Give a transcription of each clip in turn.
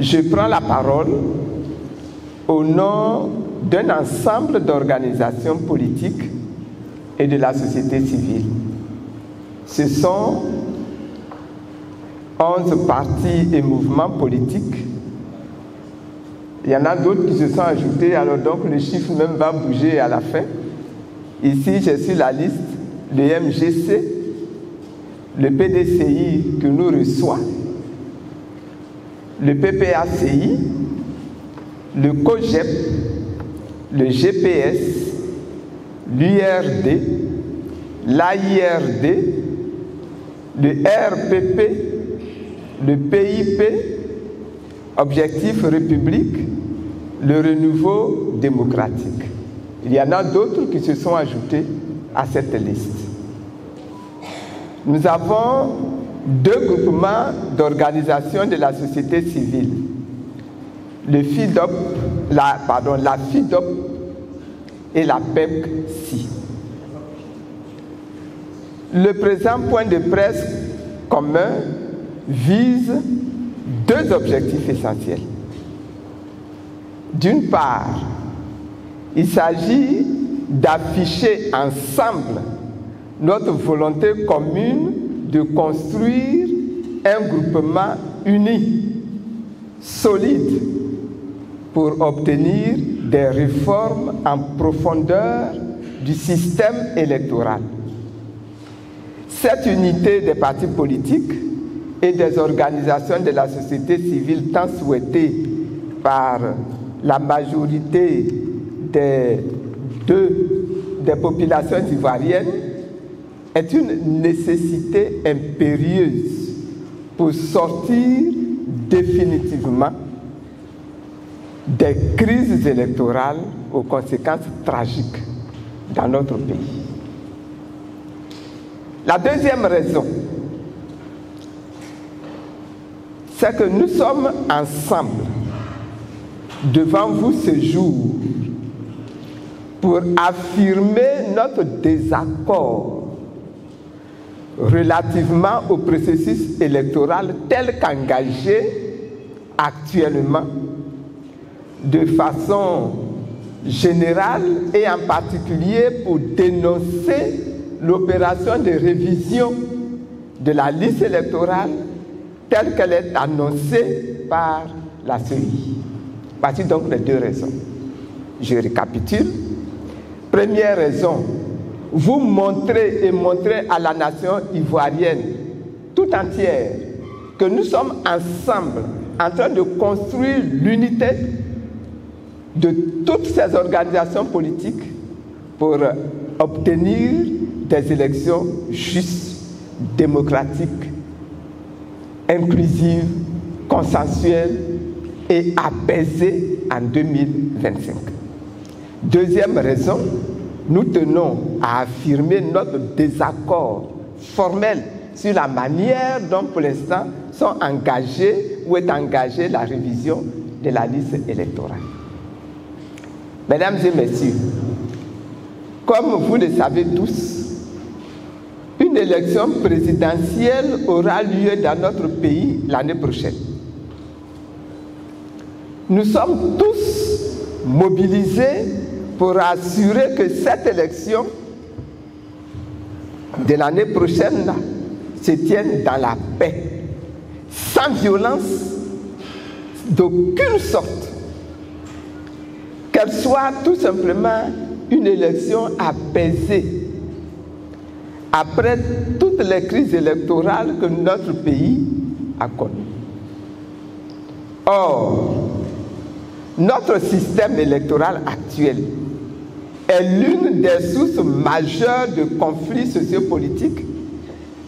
Je prends la parole au nom d'un ensemble d'organisations politiques et de la société civile. Ce sont 11 partis et mouvements politiques. Il y en a d'autres qui se sont ajoutés, alors donc le chiffre même va bouger à la fin. Ici, j'ai sur la liste le MGC, le PDCI que nous reçoit, le PPACI, le COGEP, le GPS, l'URD, l'AIRD, le RPP, le PIP, Objectif République, le Renouveau démocratique. Il y en a d'autres qui se sont ajoutés à cette liste. Nous avons 2 groupements d'organisations de la société civile. Le FIDOP, la FIDOP et la PEPC. Le présent point de presse commun vise 2 objectifs essentiels. D'une part, il s'agit d'afficher ensemble notre volonté commune de construire un groupement uni, solide, pour obtenir des réformes en profondeur du système électoral. Cette unité des partis politiques et des organisations de la société civile tant souhaitée par la majorité des populations ivoiriennes est une nécessité impérieuse pour sortir définitivement des crises électorales aux conséquences tragiques dans notre pays. La deuxième raison, c'est que nous sommes ensemble devant vous ce jour pour affirmer notre désaccord relativement au processus électoral tel qu'engagé actuellement de façon générale et en particulier pour dénoncer l'opération de révision de la liste électorale telle qu'elle est annoncée par la CEI. Voici donc les 2 raisons. Je récapitule. Première raison, vous montrez et montrez à la nation ivoirienne tout entière que nous sommes ensemble en train de construire l'unité de toutes ces organisations politiques pour obtenir des élections justes, démocratiques, inclusives, consensuelles et apaisées en 2025. Deuxième raison, nous tenons à affirmer notre désaccord formel sur la manière dont pour l'instant sont engagées ou est engagée la révision de la liste électorale. Mesdames et messieurs, comme vous le savez tous, une élection présidentielle aura lieu dans notre pays l'année prochaine. Nous sommes tous mobilisés pour assurer que cette élection de l'année prochaine là, se tienne dans la paix, sans violence d'aucune sorte. Qu'elle soit tout simplement une élection apaisée après toutes les crises électorales que notre pays a connues. Or, notre système électoral actuel est l'une des sources majeures de conflits sociopolitiques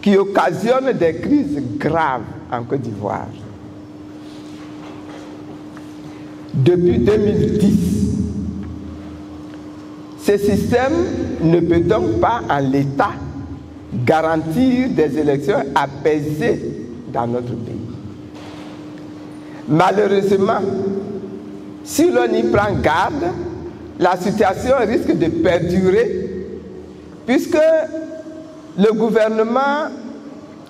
qui occasionnent des crises graves en Côte d'Ivoire. Depuis 2010, ce système ne peut donc pas en l'état garantir des élections apaisées dans notre pays. Malheureusement, si l'on y prend garde, la situation risque de perdurer puisque le gouvernement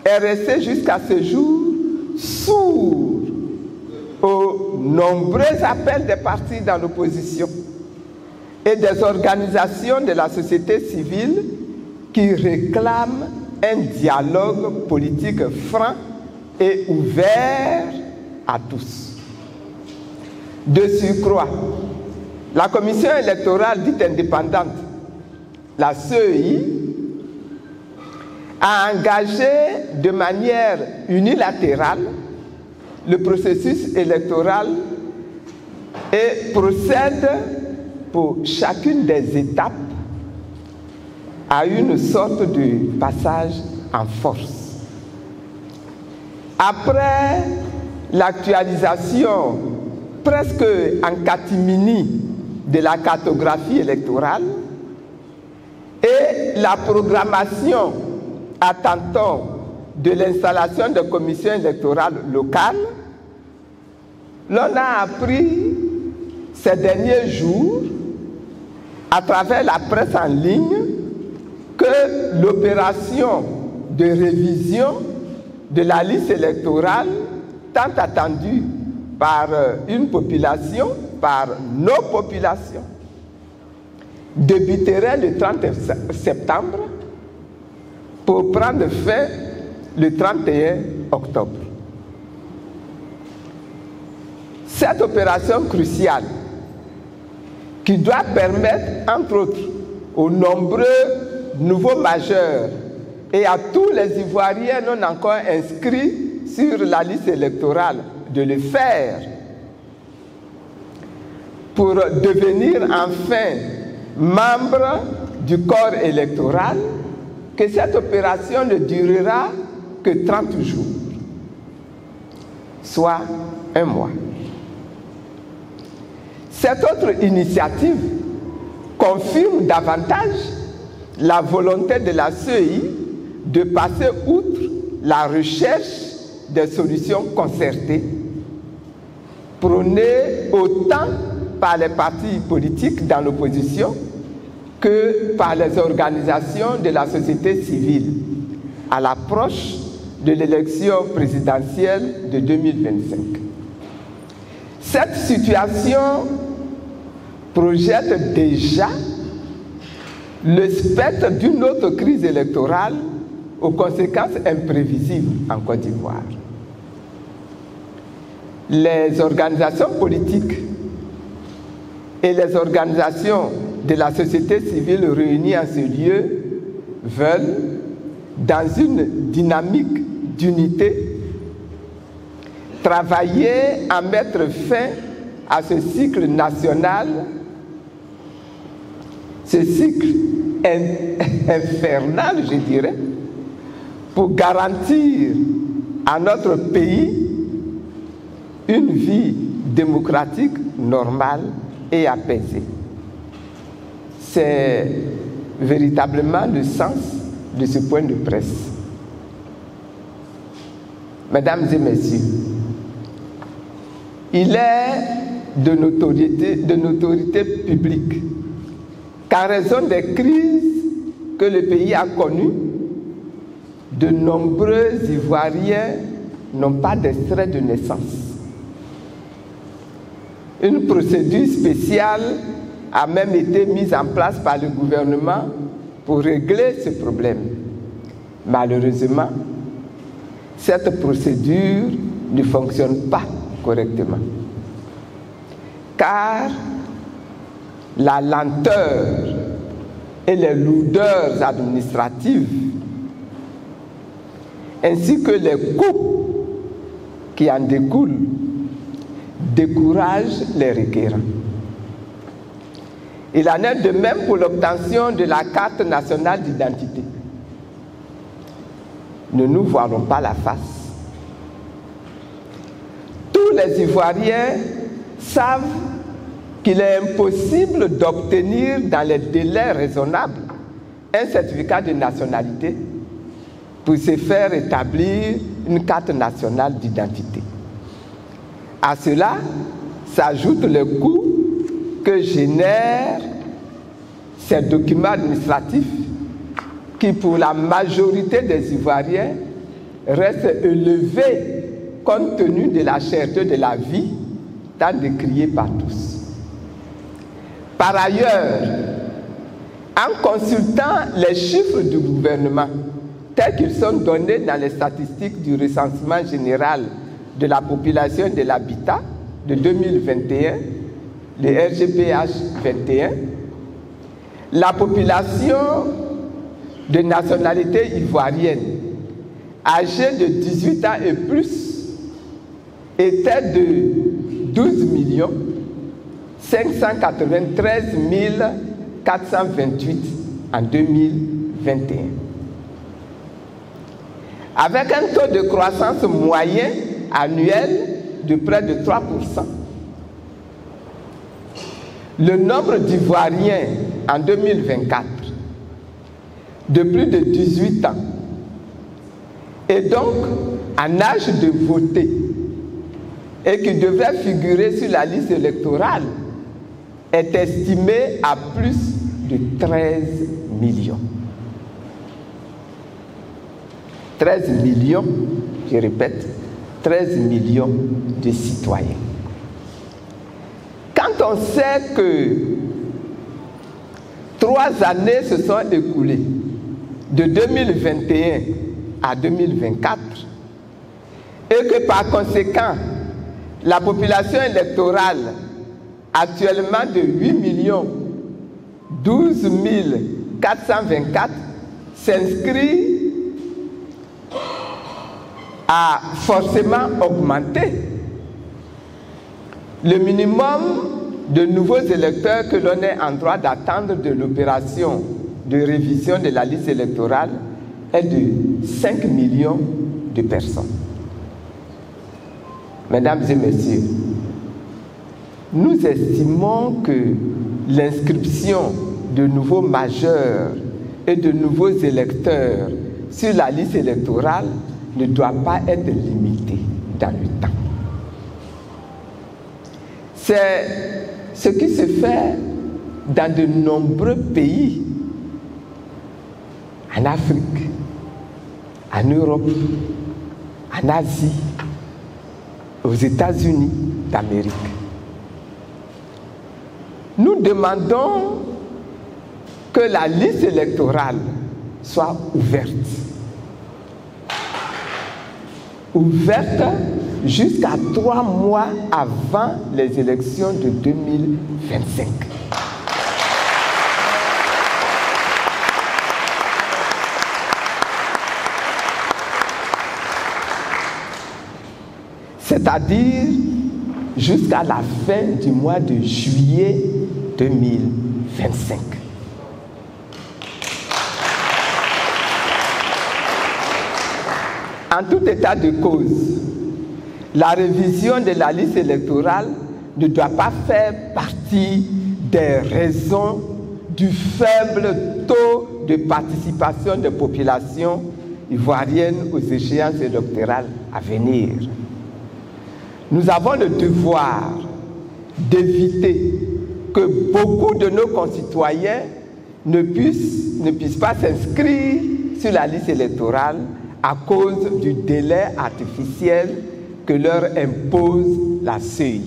est resté jusqu'à ce jour sourd aux nombreux appels des partis dans l'opposition et des organisations de la société civile qui réclament un dialogue politique franc et ouvert à tous. De surcroît, la commission électorale dite indépendante, la CEI, a engagé de manière unilatérale le processus électoral et procède pour chacune des étapes à une sorte de passage en force. Après l'actualisation presque en catimini de la cartographie électorale et la programmation à tâtons de l'installation de commissions électorales locales, l'on a appris ces derniers jours, à travers la presse en ligne, que l'opération de révision de la liste électorale, tant attendue par une population, par nos populations, débuterait le 30 septembre pour prendre fin le 31 octobre. Cette opération cruciale, qui doit permettre, entre autres, aux nombreux nouveaux majeurs et à tous les Ivoiriens non encore inscrits sur la liste électorale de le faire pour devenir enfin membres du corps électoral, que cette opération ne durera que 30 jours, soit un mois. Cette autre initiative confirme davantage la volonté de la CEI de passer outre la recherche des solutions concertées, prônées autant par les partis politiques dans l'opposition que par les organisations de la société civile à l'approche de l'élection présidentielle de 2025. Cette situation projette déjà le spectre d'une autre crise électorale aux conséquences imprévisibles en Côte d'Ivoire. Les organisations politiques et les organisations de la société civile réunies en ce lieu veulent, dans une dynamique d'unité, travailler à mettre fin à ce cycle national, ce cycle infernal, je dirais, pour garantir à notre pays une vie démocratique normale et apaisée. C'est véritablement le sens de ce point de presse. Mesdames et messieurs, il est de notoriété publique qu'en raison des crises que le pays a connues, de nombreux Ivoiriens n'ont pas d'extrait de naissance. Une procédure spéciale a même été mise en place par le gouvernement pour régler ce problème. Malheureusement, cette procédure ne fonctionne pas correctement, car la lenteur et les lourdeurs administratives ainsi que les coûts qui en découlent découragent les requérants. Il en est de même pour l'obtention de la carte nationale d'identité. Ne nous voilons pas la face. Tous les Ivoiriens savent qu'il est impossible d'obtenir dans les délais raisonnables un certificat de nationalité pour se faire établir une carte nationale d'identité. À cela s'ajoute le coût que génèrent ces documents administratifs qui, pour la majorité des Ivoiriens, restent élevés compte tenu de la cherté de la vie, tant décriée par tous. Par ailleurs, en consultant les chiffres du gouvernement, tels qu'ils sont donnés dans les statistiques du recensement général de la population et de l'habitat de 2021, le RGPH 21, la population de nationalité ivoirienne âgée de 18 ans et plus était de 12 593 428 en 2021. Avec un taux de croissance moyen annuel de près de 3%. Le nombre d'Ivoiriens en 2024 de plus de 18 ans et donc en âge de voter et qui devrait figurer sur la liste électorale est estimé à plus de 13 millions. 13 millions, je répète, 13 millions de citoyens. Quand on sait que 3 années se sont écoulées, de 2021 à 2024, et que par conséquent, la population électorale actuellement de 8 12 424 s'inscrit a forcément augmenté. Le minimum de nouveaux électeurs que l'on est en droit d'attendre de l'opération de révision de la liste électorale est de 5 millions de personnes. Mesdames et messieurs, nous estimons que l'inscription de nouveaux majeurs et de nouveaux électeurs sur la liste électorale ne doit pas être limitée dans le temps. C'est ce qui se fait dans de nombreux pays, en Afrique, en Europe, en Asie, aux États-Unis d'Amérique. Nous demandons que la liste électorale soit ouverte. Ouverte jusqu'à 3 mois avant les élections de 2025. C'est-à-dire jusqu'à la fin du mois de juillet 2025. En tout état de cause, la révision de la liste électorale ne doit pas faire partie des raisons du faible taux de participation des populations ivoiriennes aux échéances électorales à venir. Nous avons le devoir d'éviter que beaucoup de nos concitoyens ne puissent pas s'inscrire sur la liste électorale à cause du délai artificiel que leur impose la CEI.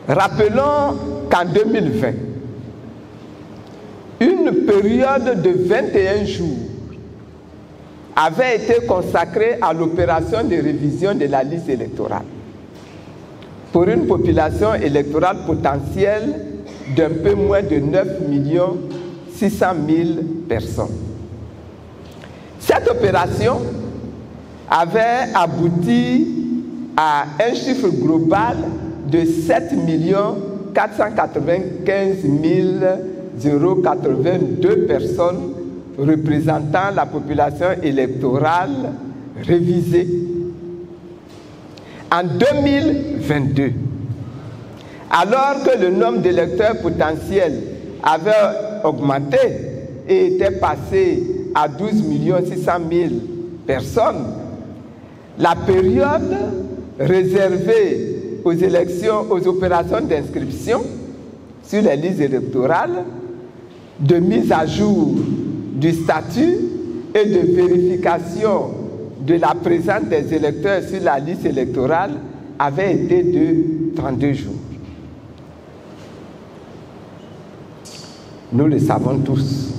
Rappelons qu'en 2020, une période de 21 jours avait été consacrée à l'opération de révision de la liste électorale pour une population électorale potentielle d'un peu moins de 9 600 000 personnes. Cette opération avait abouti à un chiffre global de 7 495 082 personnes représentant la population électorale révisée. En 2022, alors que le nombre d'électeurs potentiels avait augmenté et était passé à 12 600 000 personnes, la période réservée aux élections, aux opérations d'inscription sur les listes électorales, de mise à jour du statut et de vérification de la présence des électeurs sur la liste électorale avait été de 32 jours. Nous le savons tous.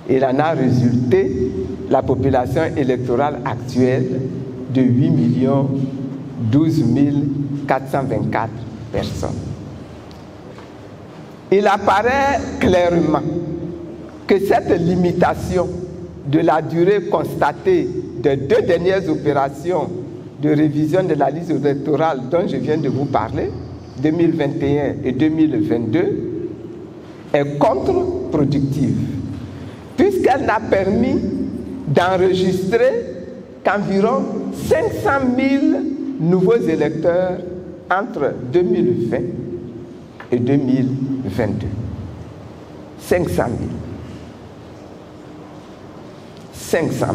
Il en a résulté la population électorale actuelle de 8 12 424 personnes. Il apparaît clairement que cette limitation de la durée constatée des 2 dernières opérations de révision de la liste électorale dont je viens de vous parler, 2021 et 2022, est contre-productive, puisqu'elle n'a permis d'enregistrer qu'environ 500 000 nouveaux électeurs entre 2020 et 2022. 500 000. 500 000.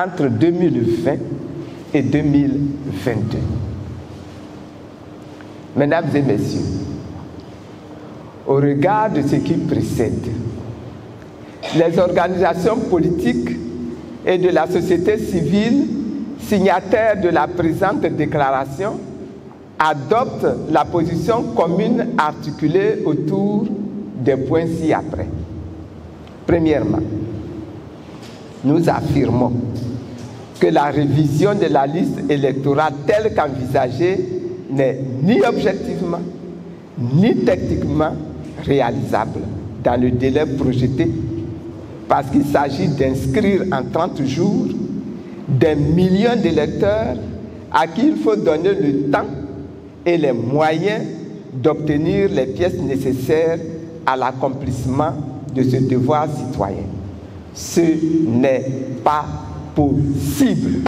Entre 2020 et 2022. Mesdames et messieurs, au regard de ce qui précède, les organisations politiques et de la société civile signataires de la présente déclaration adoptent la position commune articulée autour des points ci-après. Premièrement, nous affirmons que la révision de la liste électorale telle qu'envisagée n'est ni objectivement ni techniquement réalisable dans le délai projeté, parce qu'il s'agit d'inscrire en 30 jours des millions d'électeurs à qui il faut donner le temps et les moyens d'obtenir les pièces nécessaires à l'accomplissement de ce devoir citoyen. Ce n'est pas possible.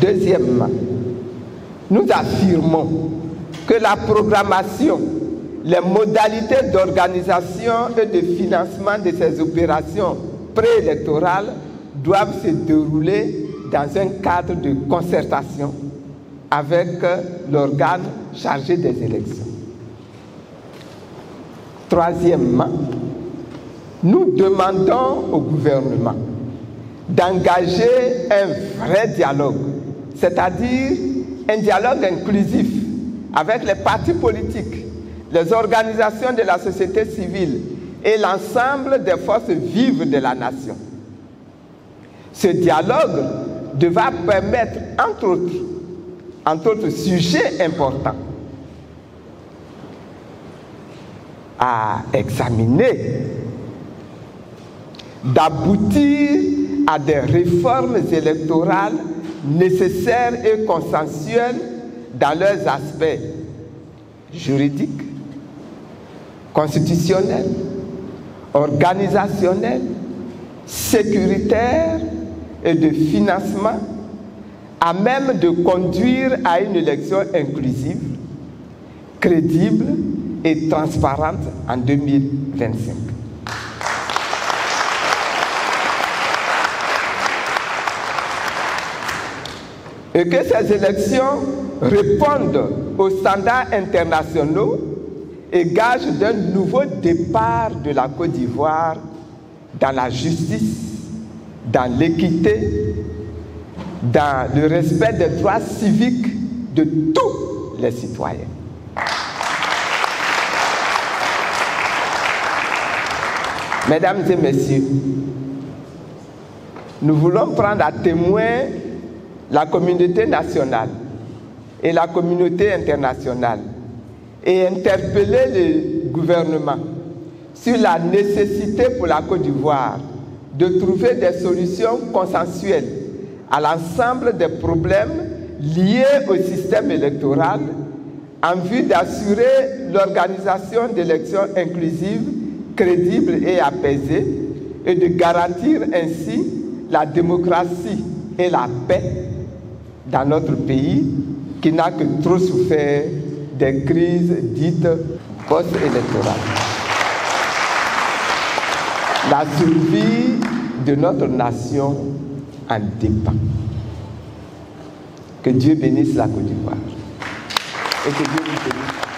Deuxièmement, nous affirmons que la programmation, les modalités d'organisation et de financement de ces opérations préélectorales doivent se dérouler dans un cadre de concertation avec l'organe chargé des élections. Troisièmement, nous demandons au gouvernement d'engager un vrai dialogue, c'est-à-dire un dialogue inclusif avec les partis politiques, les organisations de la société civile et l'ensemble des forces vives de la nation. Ce dialogue devra permettre, entre autres sujets importants, à examiner, d'aboutir à des réformes électorales nécessaires et consensuelles dans leurs aspects juridiques, constitutionnels, organisationnels, sécuritaires et de financement, à même de conduire à une élection inclusive, crédible et transparente en 2025. Et que ces élections répondent aux standards internationaux et gagent d'un nouveau départ de la Côte d'Ivoire dans la justice, dans l'équité, dans le respect des droits civiques de tous les citoyens. Mesdames et messieurs, nous voulons prendre à témoin la communauté nationale et la communauté internationale et interpeller le gouvernement sur la nécessité pour la Côte d'Ivoire de trouver des solutions consensuelles à l'ensemble des problèmes liés au système électoral en vue d'assurer l'organisation d'élections inclusives, crédibles et apaisées et de garantir ainsi la démocratie et la paix dans notre pays qui n'a que trop souffert des crises dites post-électorales. La survie de notre nation en dépend. Que Dieu bénisse la Côte d'Ivoire. Et que Dieu vous bénisse.